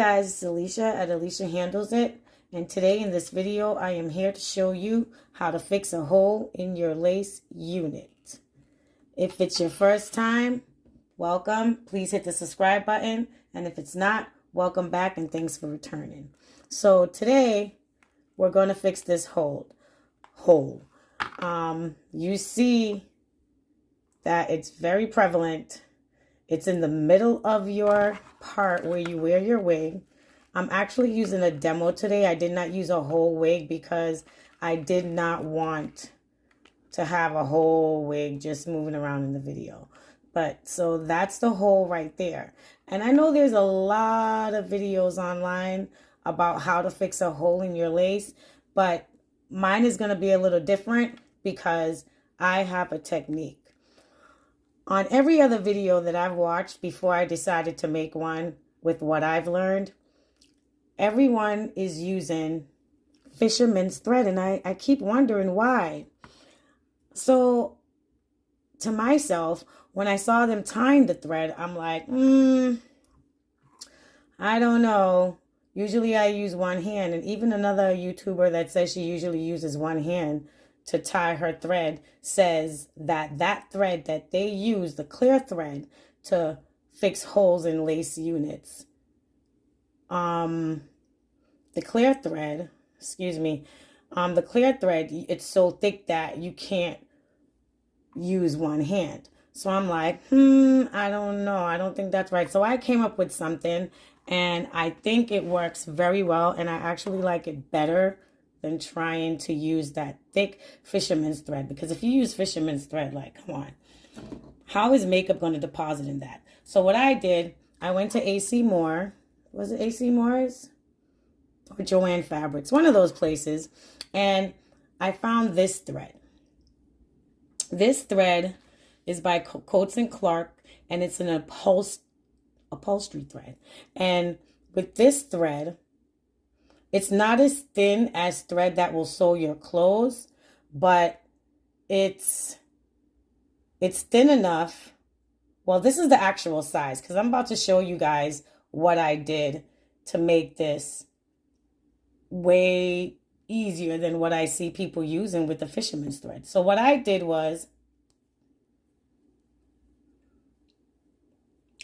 guys, it's Alicia at Alicia Handles It, and today in this video I am here to show you how to fix a hole in your lace unit. If it's your first time, welcome. Please hit the subscribe button, and if it's not, welcome back and thanks for returning. So today we're going to fix this hole. You see that it's very prevalent. It's in the middle of your part where you wear your wig. I'm actually using a demo today. I did not use a whole wig because I did not want to have a whole wig just moving around in the video. But so that's the hole right there. And I know there's a lot of videos online about how to fix a hole in your lace, but mine is going to be a little different because I have a technique. On every other video that I've watched before I decided to make one with what I've learned, everyone is using fisherman's thread, and I keep wondering why. So to myself, when I saw them tying the thread, I'm like, I don't know. Usually I use one hand, and even another YouTuber that says she usually uses one hand to tie her thread says that that thread that they use, the clear thread, to fix holes in lace units. The clear thread, the clear thread, it's so thick that you can't use one hand. So I'm like, I don't know. I don't think that's right. So I came up with something, and I think it works very well, and I actually like it better than trying to use that thick fisherman's thread. Because if you use fisherman's thread, like, come on, how is makeup going to deposit in that? So what I did, I went to AC Moore. Was it AC Moore's? Or Joanne Fabrics, one of those places. And I found this thread. This thread is by Coates and Clark, and it's an upholstery thread. And with this thread, it's not as thin as thread that will sew your clothes, but it's thin enough. Well, this is the actual size, because I'm about to show you guys what I did to make this way easier than what I see people using with the fisherman's thread. So what I did was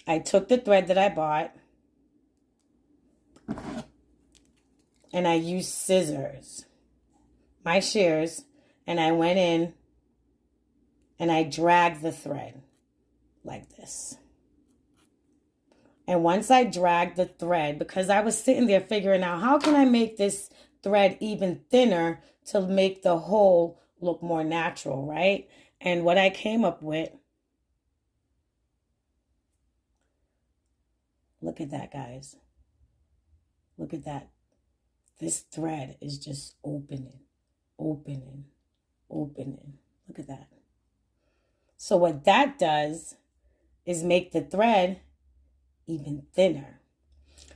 I took the thread that I bought, and I used scissors, my shears, and I went in and I dragged the thread like this. And once I dragged the thread, because I was sitting there figuring out how can I make this thread even thinner to make the hole look more natural, right? And what I came up with, look at that, guys. Look at that. This thread is just opening. Look at that. So what that does is make the thread even thinner.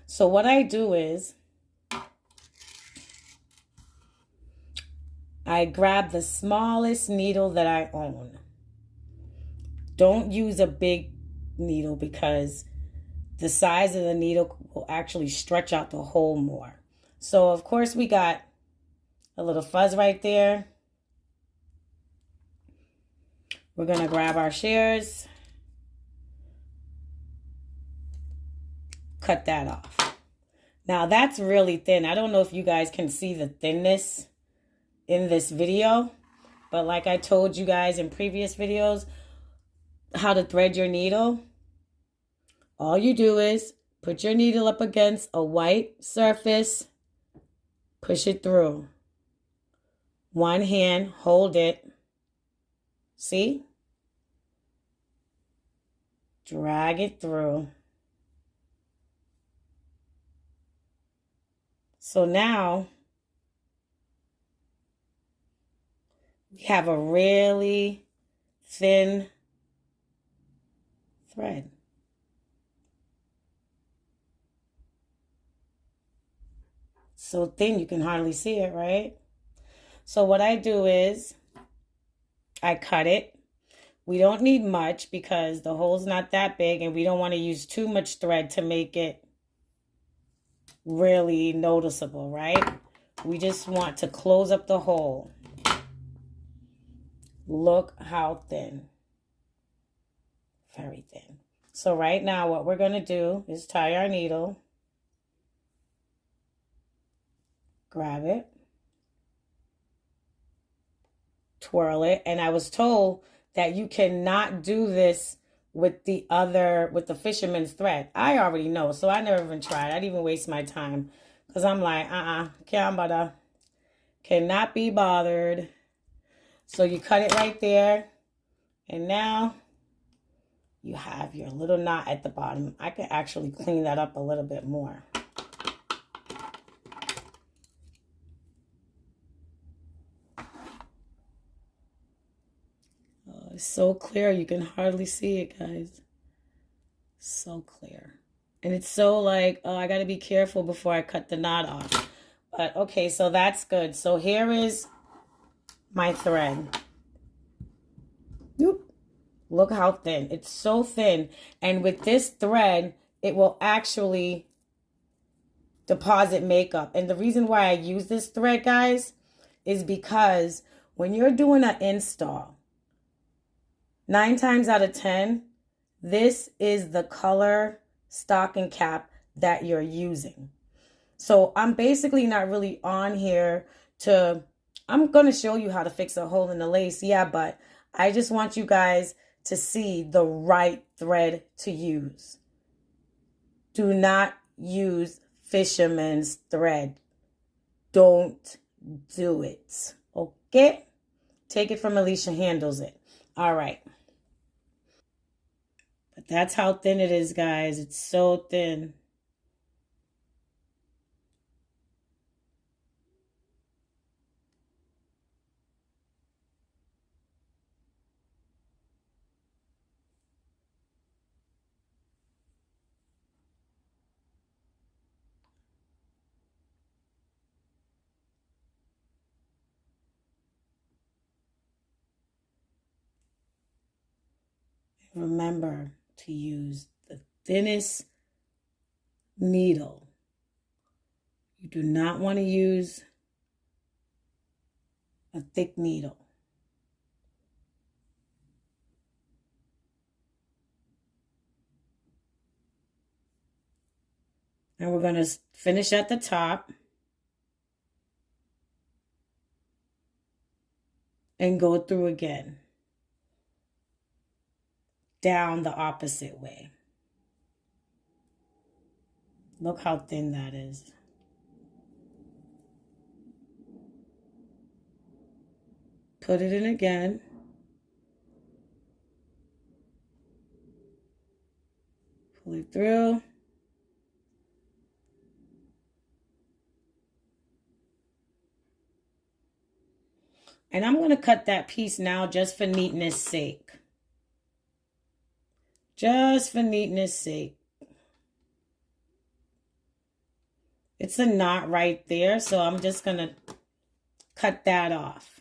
So what I do is I grab the smallest needle that I own. Don't use a big needle because the size of the needle will actually stretch out the hole more. So, of course, we got a little fuzz right there. We're going to grab our shears. Cut that off. Now, that's really thin. I don't know if you guys can see the thinness in this video. But like I told you guys in previous videos, how to thread your needle. All you do is put your needle up against a white surface. Push it through. One hand, hold it. See? Drag it through. So now we have a really thin thread. So thin you can hardly see it, right? So what I do is I cut it. We don't need much because the hole's not that big, and we don't want to use too much thread to make it really noticeable, right? We just want to close up the hole. Look how thin. Very thin. So right now what we're going to do is tie our needle. Grab it. Twirl it. And I was told that you cannot do this with the fisherman's thread. I already know, so I never even tried. I didn't even waste my time because I'm like, can't bother. Cannot be bothered. So you cut it right there. And now you have your little knot at the bottom. I can actually clean that up a little bit more. Oh, it's so clear. You can hardly see it, guys. So clear. And it's so like, oh, I got to be careful before I cut the knot off. But okay, so that's good. So here is my thread. Whoop. Look how thin. It's so thin. And with this thread, it will actually deposit makeup. And the reason why I use this thread, guys, is because when you're doing an install, 9 times out of 10, this is the color stocking cap that you're using. So I'm basically not really on here I'm going to show you how to fix a hole in the lace. Yeah, but I just want you guys to see the right thread to use. Do not use fisherman's thread. Don't do it. Okay? Take it from Alicia Handles It. All right. But that's how thin it is, guys. It's so thin. Remember to use the thinnest needle. You do not want to use a thick needle. And we're going to finish at the top and go through again. Down the opposite way. Look how thin that is. Put it in again. Pull it through. And I'm going to cut that piece now just for neatness sake. Just for neatness sake. It's a knot right there, so I'm just going to cut that off.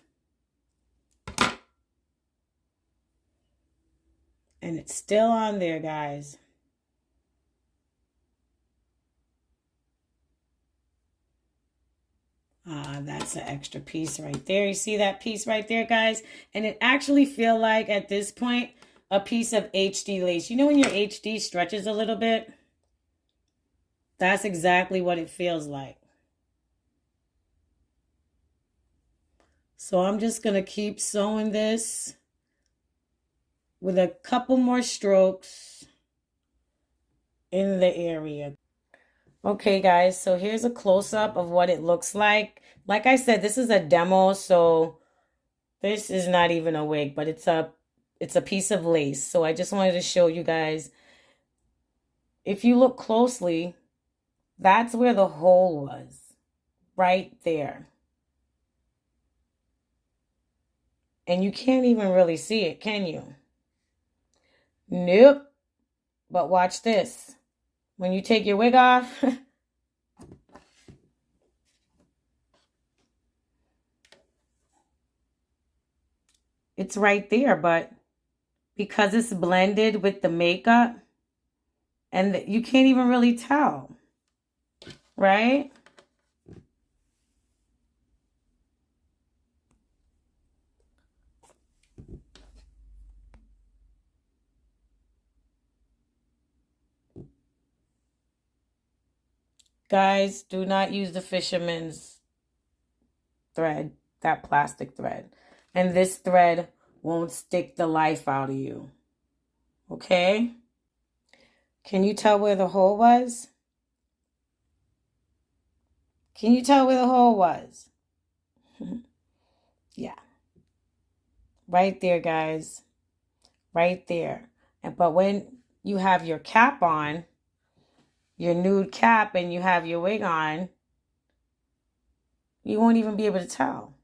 And it's still on there, guys. That's an extra piece right there. You see that piece right there, guys? And it actually feel like at this point, a piece of HD lace. You know when your HD stretches a little bit? That's exactly what it feels like. So I'm just going to keep sewing this with a couple more strokes in the area. Okay, guys, so here's a close-up of what it looks like. Like I said, this is a demo, so this is not even a wig, but it's a piece of lace. So I just wanted to show you guys. If you look closely, that's where the hole was. Right there. And you can't even really see it, can you? Nope. But watch this. When you take your wig off, it's right there, but because it's blended with the makeup, and you can't even really tell. right? Guys, do not use the fisherman's thread, that plastic thread. And this thread won't stick the life out of you. Okay? Can you tell where the hole was? Can you tell where the hole was? Yeah. Right there, guys. Right there. But when you have your cap on, your nude cap, and you have your wig on, you won't even be able to tell.